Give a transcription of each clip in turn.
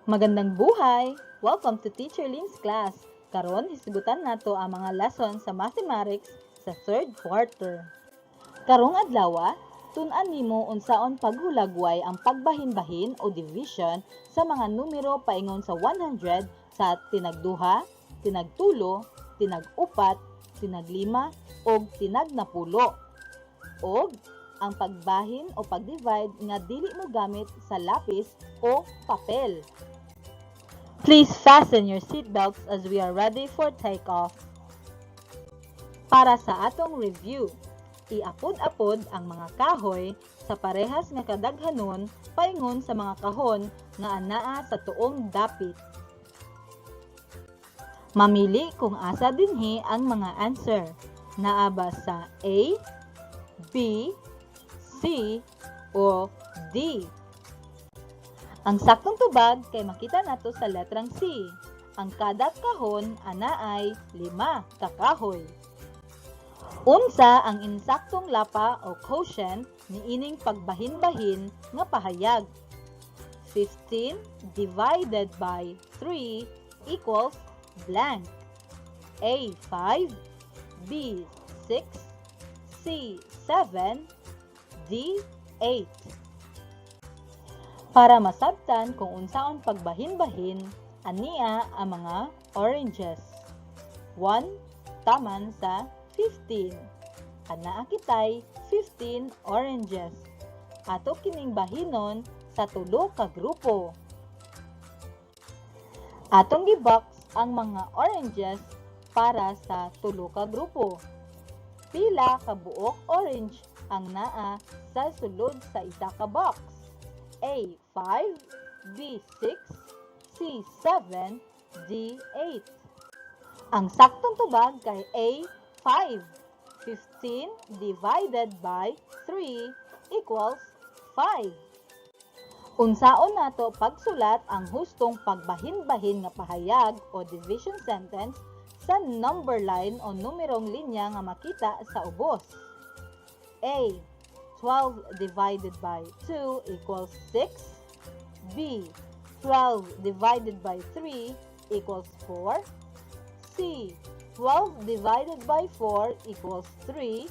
Magandang buhay! Welcome to Teacher Lynn's class. Karon hisgutan nato ang mga lesson sa mathematics sa 3rd quarter. Karong adlaw, tun-an nimo unsaon paghulagway ang pagbahin-bahin o division sa mga numero paingon sa 100 sa tinagduha, tinagtulo, tinag-upat, tinaglima, ug tinagnapulo. Og ang pagbahin o pag-divide nga dili mo gamit sa lapis o papel. Please fasten your seatbelts as we are ready for takeoff. Para sa atong review, iapod-apod ang mga kahoy sa parehas nga kadaghanon paingon sa mga kahon nga anaa sa tuong dapit. Mamili kung asa dinhi ang mga answer. Naa ba sa A, B, C, o D? Ang saktong tubag kay makita nato sa letrang C. Ang kada kahon ana ay 5 ka kahoy. Unsa ang insaktong lapa o quotient niining pagbahin-bahin nga pahayag? 15 divided by 3 equals blank. A 5, B 6, C 7, D 8. Para masabtan kung unsaon pagbahin-bahin, ania ang mga oranges. 1 taman sa 15. Anaa kitay 15 oranges. Ato kining bahinon sa tulo ka grupo. Atong gibox ang mga oranges para sa tulo ka grupo. Pila ka buok orange ang naa sa sulod sa isa ka box? A 5, B 6, C 7, D 8. Ang saktong tubag kay A 5. 15 divided by 3 equals 5. Unsaon nato pagsulat ang hustong pagbahin-bahin nga pahayag o division sentence sa number line o numerong linya nga makita sa ubos? A 12 divided by 2 equals 6. B 12 divided by 3 equals 4. C 12 divided by 4 equals 3.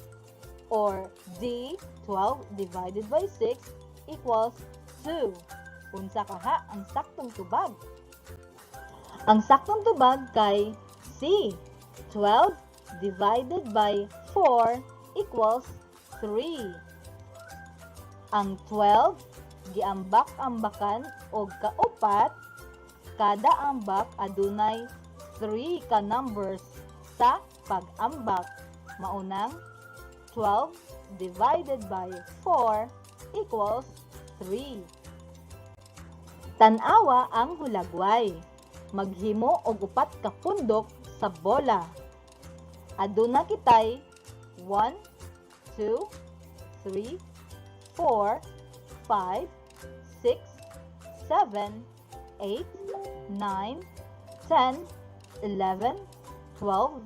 Or D 12 divided by 6 equals 2. Unsa kaha ang saktong tubag? Ang saktong tubag kay C. 12 divided by 4 equals 3. Ang 12 giambak-ambakan og kaupat, kada ambak adunay 3 ka numbers sa pag-ambak. Maunang 12 divided by 4 equals 3. Tan-awa ang hulagway. Maghimo og upat ka pundok sa bola. Aduna kitay 1, 2, 3, 4, 5, 6, 7, 8, 9, 10, 11, 12,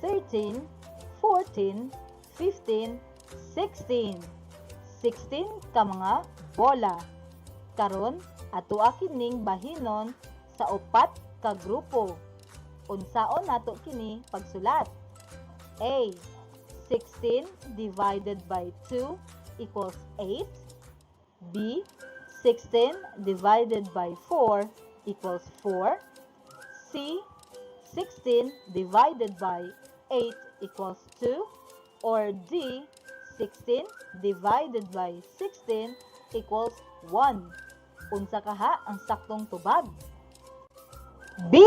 13, 14, 15, 16. 16 ka mga bola. Karon atoa kining bahinon sa upat ka grupo. Unsaon nato kini pagsulat? A 16 divided by 2 equals 8. B 16 divided by 4 equals 4. C 16 divided by 8 equals 2. Or D 16 divided by 16 equals 1. Unsa kaha ang saktong tubag? B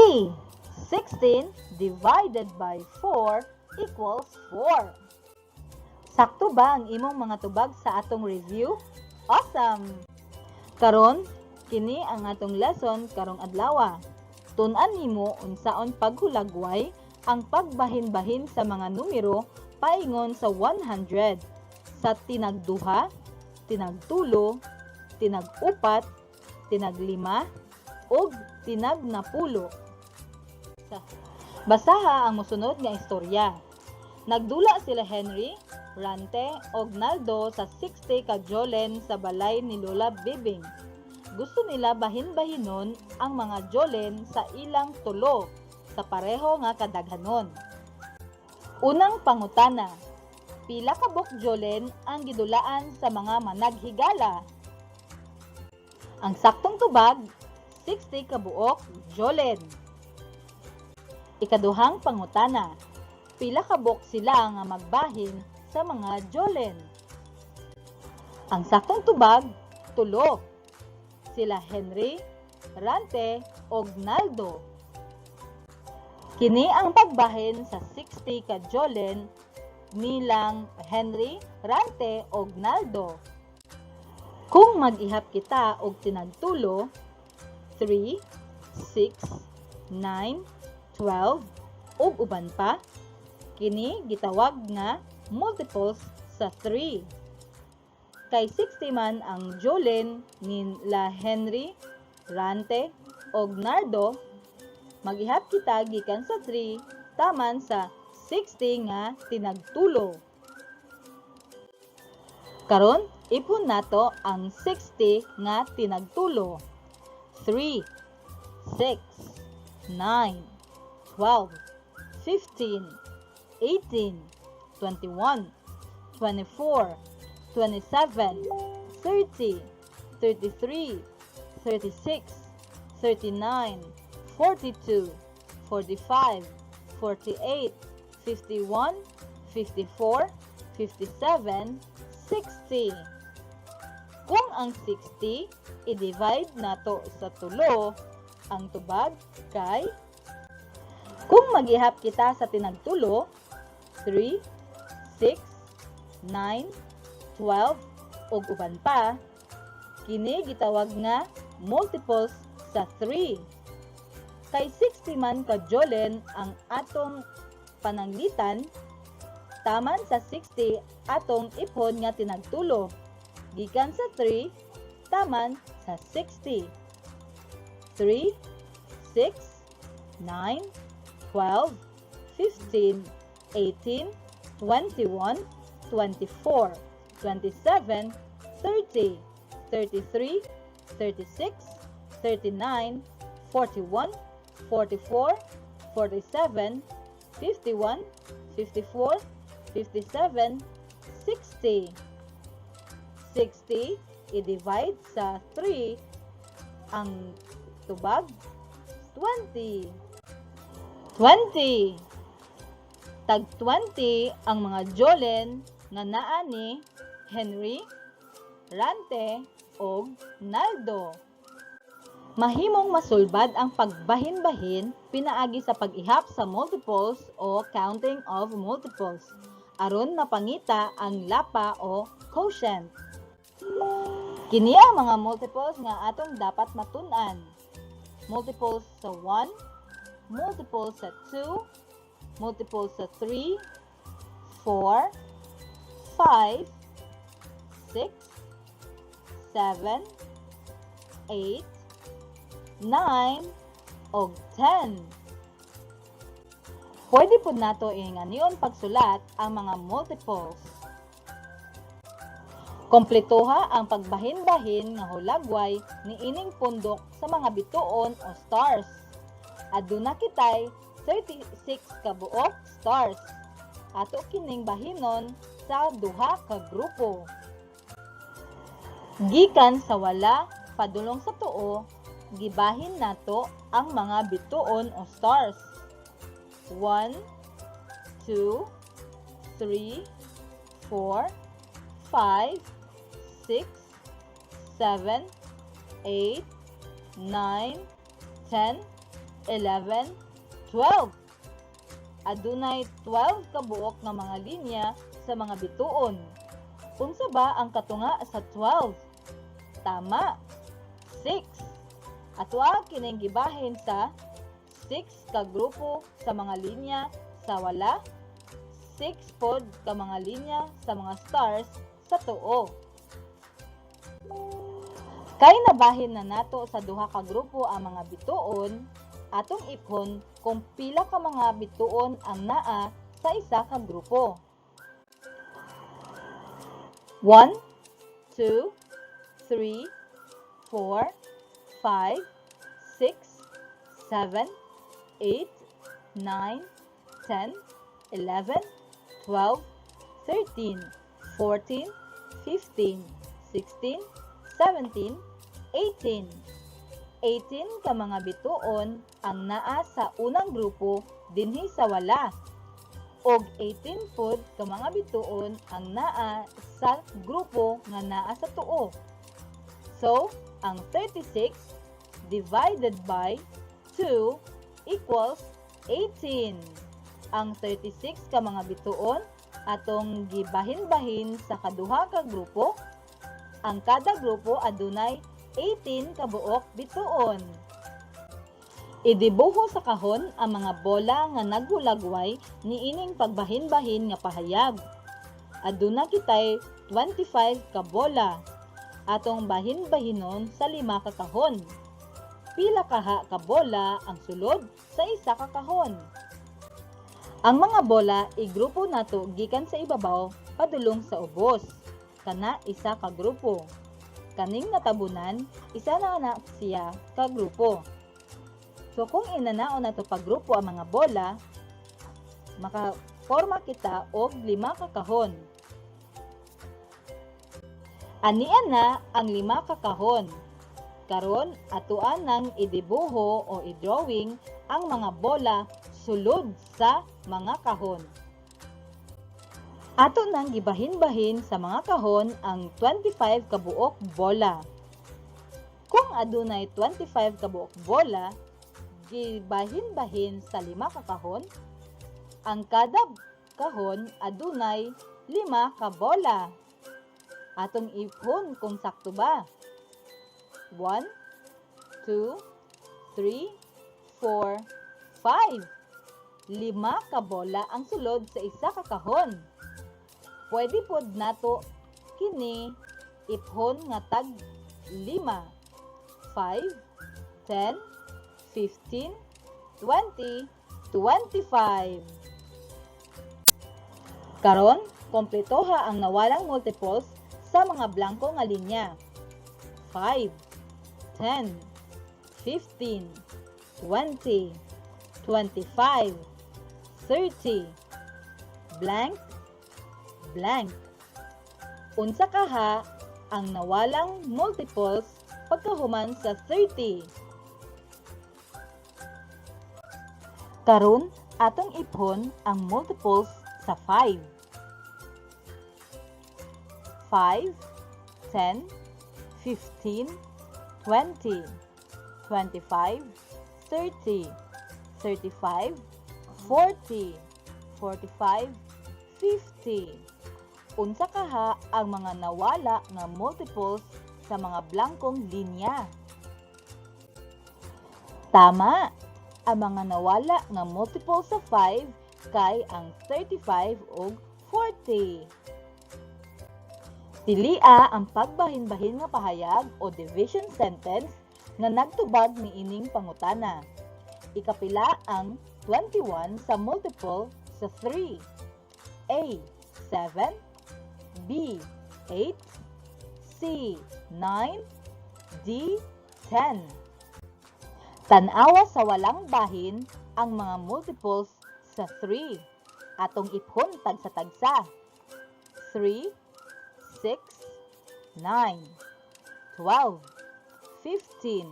16 divided by 4 equals 4. Sakto ba ang imong mga tubag sa atong review? Awesome! Karon, kini ang atong lesson karong adlaw. Tun-an nimo unsaon paghulagway ang pagbahin-bahin sa mga numero paingon sa 100 sa tinagduha, tinagtulo, tinag-upat, tinaglima, ug tinagnapulo. Basaha ang mosunod nga istorya. Nagdula sila Henry, Rante ug Naldo sa 60 ka jolen sa balay ni Lola Bibing. gusto nila bahin-bahinon ang mga jolen sa ilang tulo sa pareho nga kadaghanon. Unang pangutana, pila ka buok jolen ang gidulaan sa mga managhigala? Ang saktong tubag, 60 ka buok jolen. Ikaduhang pangutana, pila ka buok sila nga magbahin sa mga jolen? Ang saktong tubag, 3. Sila Henry, Rante, ug Naldo. Kini ang pagbahin sa 60 ka jolen nilang Henry, Rante, ug Naldo. Kung mag-ihap kita og tinagtulo, 3, 6, 9, 12, ug uban pa, kini gitawag nga multiples sa 3. Kay 60 man ang jolen nila Henry, Rante, ug Nardo, mag-ihap kita gikan sa 3 taman sa 60 nga tinagtulo. Karon, ipon nato ang 60 nga tinagtulo. 3, 6, 9, 12, 15, 18, 21, 24, 27, 30, 33, 36, 39, 42, 45, 48, 51, 54, 57, 60. Kung ang 60 i-divide nato sa tulo, ang tubag kay, kung mag-ihap kita sa tinagtulo, 3, 6, 9, 12, ug uban pa, kini gitawag nga multiples sa 3. Kay 60 man ka jolen ang atong pananglitan, taman sa 60 atong ipon nga tinagtulo, gikan sa 3 taman sa 60. 3, 6, 9, 12, 15, 18, 21, 24, 27, 30, 33, 36, 39, 41, 44, 47, 51, 54, 57, 60. 60 i-divide sa 3, ang tubag 20. 20. Tag 20 ang mga jolen nga naa ni Henry, Rante, ug Naldo. Mahimong masulbad ang pagbahin-bahin pinaagi sa pag-ihap sa multiples o counting of multiples aron mapangita ang lapa o quotient. Kini ang mga multiples nga atong dapat matun-an. Multiples sa 1, multiples sa 2, multiples sa 3, 4, 5, 6, 7, 8, 9, og 10. Pwede po nato inganiyon pagsulat ang mga multiples. Kompletuha ang pagbahin-bahin nga hulagway ni ining pundok sa mga bituon o stars. Aduna kitay 36 ka buok stars. Ato kining bahinon sa duha ka grupo. Gikan sa wala padulong sa tuo, gibahin nato ang mga bituon o stars. 1, 2, 3, 4, 5, 6, 7, 8, 9, 10, 11, 12. Adunay 12 ka buok nga mga linya sa mga bituon. Unsa ba ang katunga sa 12? Tama, 6. Atwa kining gibahin sa 6 ka grupo sa mga linya sa wala, 6 pod ka mga linya sa mga stars sa tuo. Kay nabahin na nato sa duha ka grupo ang mga bituon, atong ipon kung pila ka mga bituon ang naa sa isa ka grupo. 1, 2, 3, 4, 5, 6, 7, 8, 9, 10, 11, 12, 13, 14, 15, 16, 17, 18. 18 ka mga bituon ang naa sa unang grupo dinhi sa wala. Og 18 pod ka mga bituon ang naa sa grupo nga naa sa tuo. So, ang 36 divided by 2 equals 18. Ang 36 ka mga bituon atong gibahin-bahin sa kaduha ka grupo. Ang kada grupo adunay 18 ka buok bituon. Idibuho sa kahon ang mga bola nga naghulagway niining pagbahin-bahin nga pahayag. Aduna kitay 25 ka bola. Atong bahin-bahinon sa 5 ka kahon. Pila kaha ka bola ang sulod sa isa ka kahon. Ang mga bola igrupo nato gikan sa ibabaw padulong sa ubos. Kana isa ka grupo. Kaning natabunan, isa na siya ka grupo. So kung inanaon nato pag grupo ang mga bola, makaporma kita og 5 ka kahon. Anian na ang 5 ka kahon. Karon atuan nang idibuho o i-drawing ang mga bola sulod sa mga kahon. Ato nang gibahin-bahin sa mga kahon ang 25 ka buok bola. Kung adunay 25 ka buok bola, gibahin-bahin sa 5 ka kahon, ang kada kahon adunay 5 ka bola. Atong ihon kung sakto ba. 1, 2, 3, 4, 5. 5 ka bola ang sulod sa isa ka kahon. Pwede pod nato kini iphon nga tag 5, 5, 10, 15, 20, 25. Karon, kompletoha ang nawalang multiples sa mga blanko nga linya. 5, 10, 15, 20, 25, 30, blank, blank. Unsa kaha ang nawalang multiples pagkahuman sa 30? Karon atong iphon ang multiples sa 5. 5, 10, 15, 20, 25, 30, 35, 40, 45, 50. Unsa kaha ang mga nawala nga multiples sa mga blankong linya? Tama! Ang mga nawala nga multiples sa 5 kay ang 35 ug 40. Pilia ang pagbahin-bahin nga pahayag o division sentence nga nagtubag niining pangutana. Ikapila ang 21 sa multiple sa 3. A. 7, B. 8, C. 9, D. 10. Tanawa sa walang bahin ang mga multiples sa 3. Atong iphon tagsa-tagsa. 3, 6, 9, 12, 15,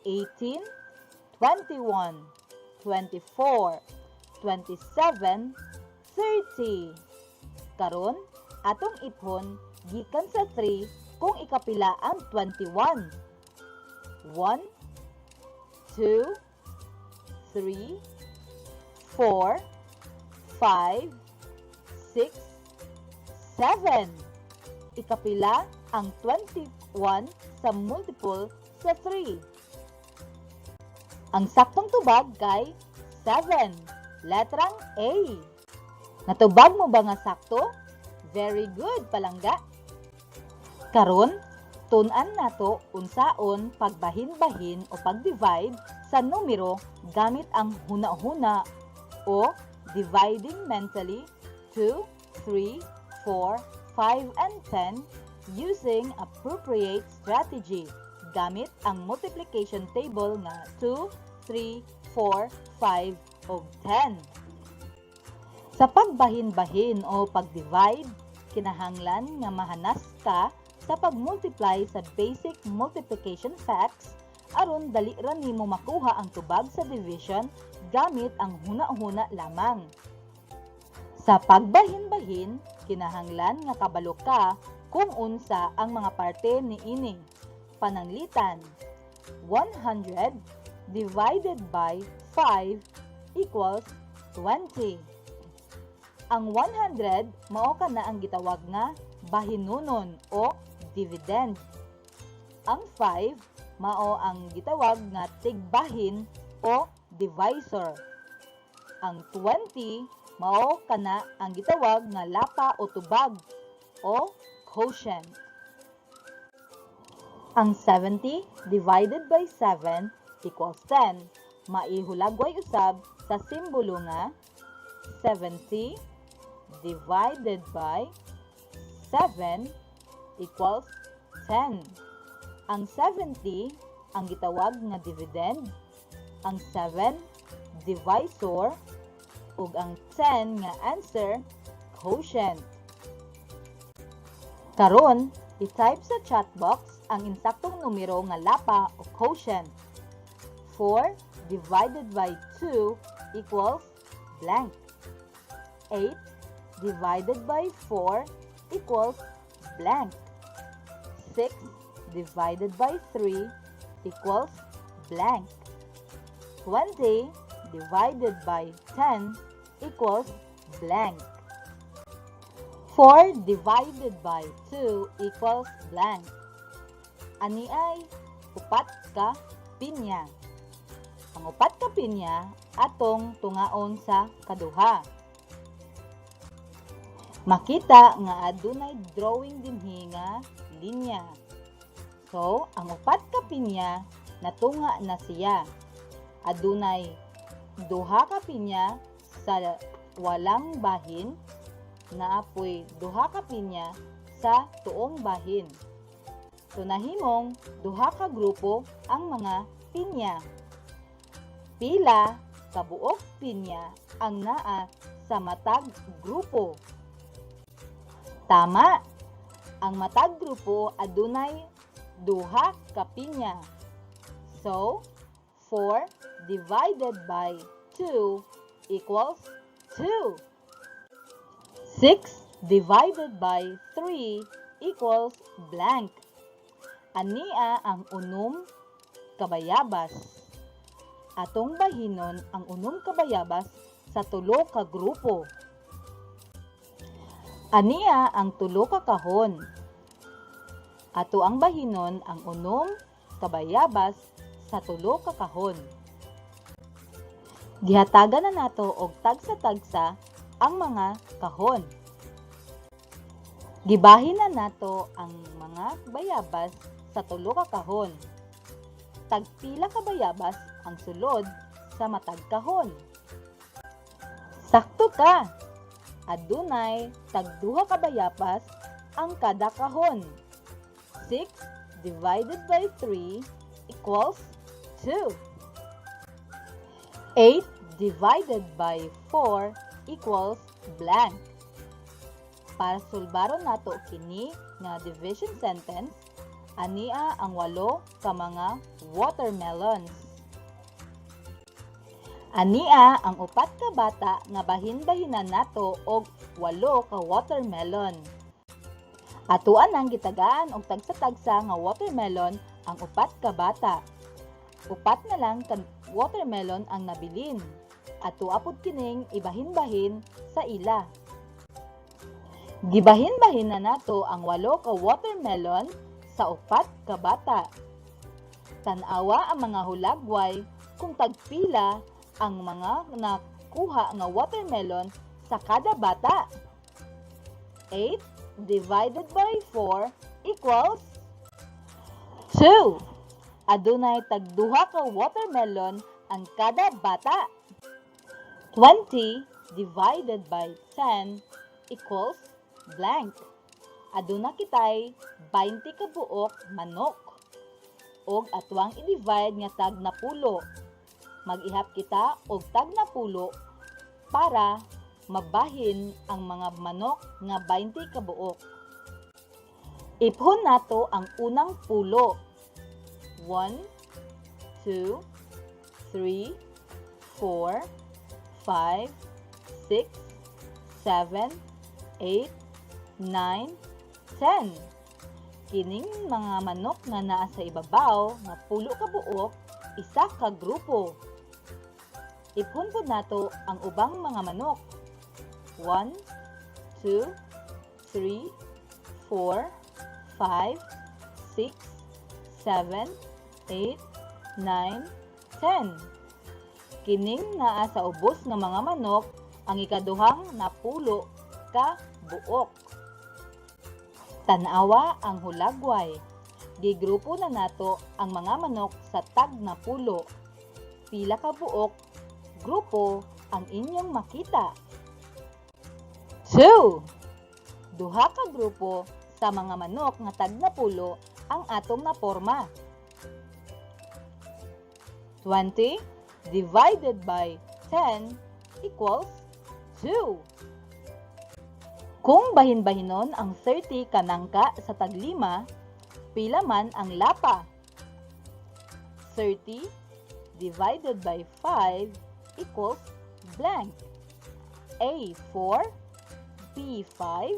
18, 21, 24, 27, 30. Karon, atong iphon gikan sa 3 kung ikapila ang 21. 1, 2, 3, 4, 5, 6, 7. Ikapila ang 21 sa multiple sa 3. Ang saktong tubag kay 7. Letrang A. Natubag mo ba nga sakto? Very good, palangga. Karon, tun-an nato unsaon pagbahin-bahin o pag-divide sa numero gamit ang huna-huna o dividing mentally 2, 3, 4, 5, and 10 using appropriate strategy. gamit ang multiplication table nga 2, 3, 4, 5, ug 10. Sa pagbahin-bahin o pag-divide, kinahanglan nga mahanas ka sa pag-multiply sa basic multiplication facts aron dali ra nimo makuha ang tubag sa division gamit ang huna-huna lamang. Sa pagbahin-bahin, kinahanglan nga kabalo ka kung unsa ang mga parte niini. Pananglitan, 100 divided by 5 equals 20. Ang 100 mao kana ang gitawag nga bahinunon o dividend. Ang 5 mao ang gitawag nga tigbahin o divisor. Ang 20 mao kana ang gitawag nga lapa o tubag o quotient. Ang 70 divided by 7 equals 10. Maihulagway usab sa simbolo nga 70 divided by 7 equals 10. Ang 70 ang gitawag nga dividend, ang 7 divisor, ug ang 10 nga answer quotient. Karon, i-type sa chat box ang insaktong numero nga lapa o quotient. 4 divided by 2 equals blank. 8 divided by 4 equals blank. 6 divided by 3 equals blank. 20 divided by 10 equals blank. 4 divided by 2 equals blank. Ani ay upat ka pinya. Ang upat ka pinya atong tungaon sa kaduha. Makita nga adunay drawing dinhi nga linya. So, ang upat ka pinya natunga na siya. Adunay duha ka pinya sa walang bahin, naapoy duha ka pinya sa tuong bahin. So, nahimong duha ka grupo ang mga pinya. Pila ka buok pinya ang naa sa matag grupo? Tama! Ang matag grupo adunay duha ka pinya. So, 4 divided by 2 equals 2. 6 divided by 3 equals blank. Ania ang unom kabayabas. Atong bahinon ang unom kabayabas sa tulo ka grupo. Ania ang tulo ka kahon. Ato ang bahinon ang unom kabayabas sa tulo ka kahon. Gihatagan na nato og tagsa-tagsa ang mga kahon. Gibahin na nato ang mga bayabas sa tulo ka kahon. Tagpila ka bayabas ang sulod sa matag kahon. Sakto ka! Adunay tagduha ka bayabas ang kada kahon. 6 divided by 3 equals 2. 8 divided by 4 equals blank. Para sulbaron nato kini nga division sentence, ania ang 8 ka mga watermelons. Ania ang upat ka bata nga bahin-bahinan nato og 8 ka watermelon. Atuan ang gitagaan og tagsa-tagsa nga watermelon ang upat ka bata. Upat na lang ka watermelon ang nabilin. Ato apod kining ibahin-bahin sa ila. Gibahin-bahin na nato ang 8 ka watermelon sa upat ka bata. Tan-awa ang mga hulagway kung tagpila ang mga nakuha nga watermelon sa kada bata. 8 divided by 4 equals 2. Adunay tagduha ka watermelon ang kada bata. 20 divided by 10 equals blank. Aduna kitay 20 ka buok manok. og atwang i-divide nga tag na pulo. Mag-ihap kita og tag na pulo para mabahin ang mga manok nga 20 ka buok. Iphon nato ang unang pulo. 1, 2, 3, 4, 5, 6, 7, 8, 9, 10. Kining mga manok nga naa sa ibabaw nga pulo ka buok, isa ka grupo. Iphon pud nato ang ubang mga manok. 1, 2, 3, 4, 5, 6, 7, 8, 9, 10. Kining naa sa ubos nga mga manok ang ikaduhang napulo ka buok. Tanawa ang hulagway. Gigrupo na nato ang mga manok sa tag na pulo. Pila ka buok grupo ang inyong makita? 2. Duha ka grupo sa mga manok nga tag na pulo ang atong naporma. 20 divided by 10 equals 2. Kung bahin-bahinon ang 30 kanangka sa taglima, pila man ang lapa? 30 divided by 5 equals blank. A 4, B 5,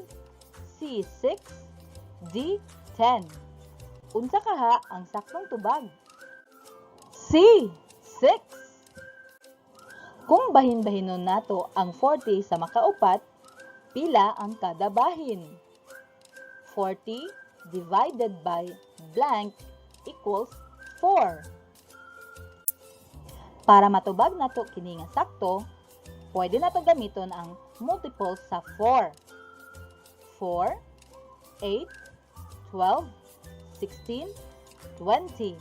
C 6, D 10. Unsa kaha ang saktong tubag? C 6. Kung bahin-bahinon nato ang 40 sa makaupat, pila ang kada bahin? 40 divided by blank equals 4. Para matubag nato kini nga sakto, pwede nato gamiton ang multiples sa 4. 4, 8, 12, 16, 20,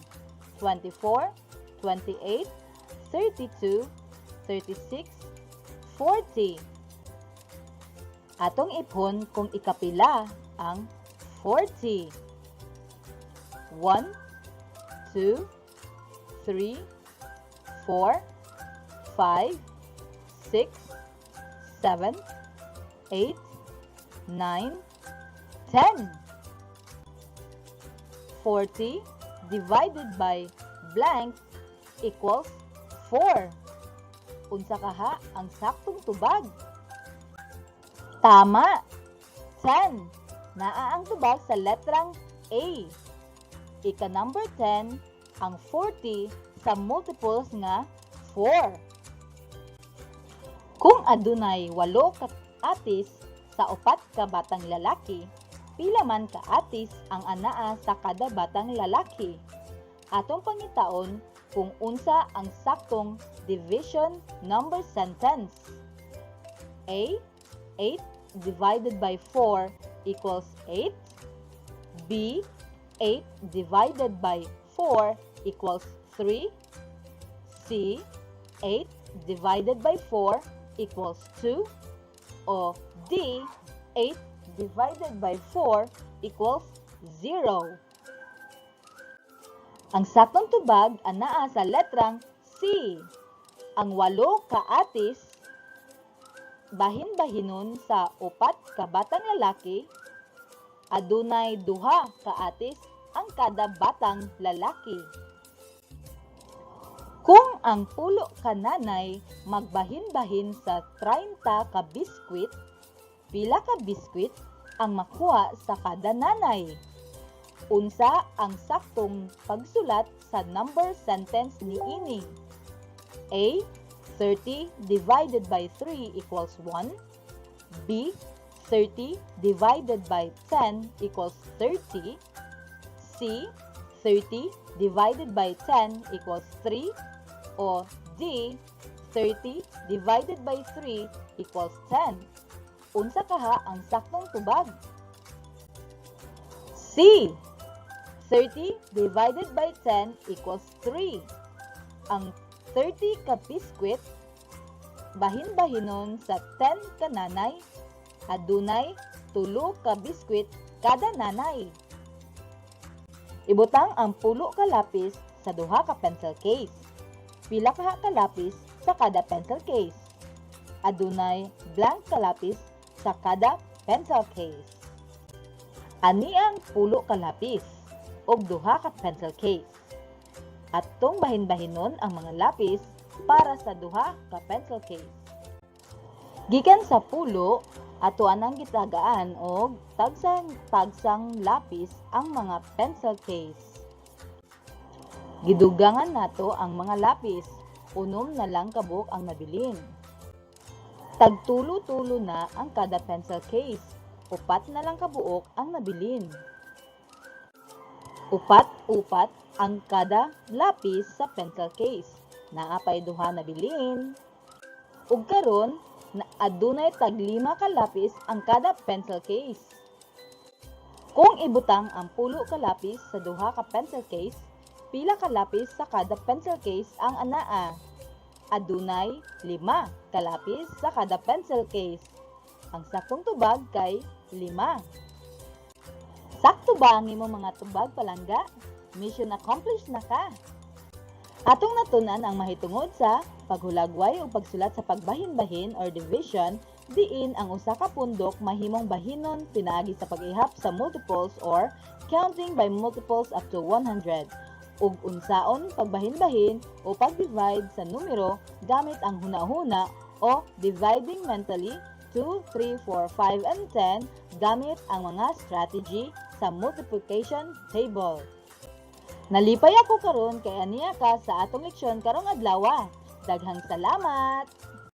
24, 28, 32, 36, 40. Atong iphon kung ikapila ang 40. 1, 2, 3, 4, 5, 6, 7, 8, 9, 10. 40 divided by blank equals 4. Unsa kaha ang saktong tubag? Tama! 10. Naa ang tubag sa letrang A. Ika number 10 ang 40 sa multiples nga 4. Kung adunay 8 ka atis sa 4 ka batang lalaki, pila man ka atis ang anaa sa kada batang lalaki? Atong pangitaon kung unsa ang saktong division number sentence. A. 8 divided by 4 equals 8. B. 8 divided by 4 equals 3. C. 8 divided by 4 equals 2. O D. 8 divided by 4 equals 0. Ang saktong tubag anaa sa letrang C. Ang 8 ka atis bahin-bahinon sa 4 ka batang lalaki, adunay 2 ka atis ang kada batang lalaki. Kung ang pulo ka nanay magbahin-bahin sa 30 ka biskwit, pila ka biskwit ang makuha sa kada nanay? Unsa ang saktong pagsulat sa number sentence niini? A. 30 divided by 3 equals 1. B. 30 divided by 10 equals 30. C. 30 divided by 10 equals 3. O D. 30 divided by 3 equals 10. Unsa kaha ang saktong tubag? C. 30 divided by 10 equals 3. Ang 30 ka biskwit bahin-bahinon sa 10 ka nanay, adunay 3 ka biskwit kada nanay. Ibutang ang pulo ka lapis sa duha ka pencil case. Pila ka lapis sa kada pencil case. Adunay blank ka lapis sa kada pencil case. Ani ang pulo ka lapis ug duha ka pencil case. Atong bahin-bahinon ang mga lapis para sa duha ka pencil case. Gikan sa pulo, ato anang gitagaan og tagsang lapis ang mga pencil case. Gidugangan nato ang mga lapis, unom na lang kabuk ang nabilin. Tagtulo-tulo na ang kada pencil case, upat na lang kabuok ang nabilin. Upat-upat ang kada lapis sa pencil case, naapay duha nabilin. Ug karon, na adunay tag 5 ka lapis ang kada pencil case. Kung ibutang ang pulo ka lapis sa duha ka pencil case, pila ka lapis sa kada pencil case ang anaa? Adunay 5 ka lapis sa kada pencil case. Ang saktong tubag kay 5. Sakto ba ang imong mga tubag palangga? Mission accomplished na ka! Atong natunan ang mahitungod sa paghulagway o pagsulat sa pagbahin-bahin or division, diin ang usa ka pundok mahimong bahinon pinaagi sa pag-ihap sa multiples or counting by multiples up to 100. Ug unsaon pagbahin-bahin o pag-divide sa numero gamit ang huna-huna o dividing mentally 2, 3, 4, 5, and 10 gamit ang mga strategy sa multiplication table. Nalipay ako karon kay aniya ka sa atong leksyon karong adlaw. Daghang salamat!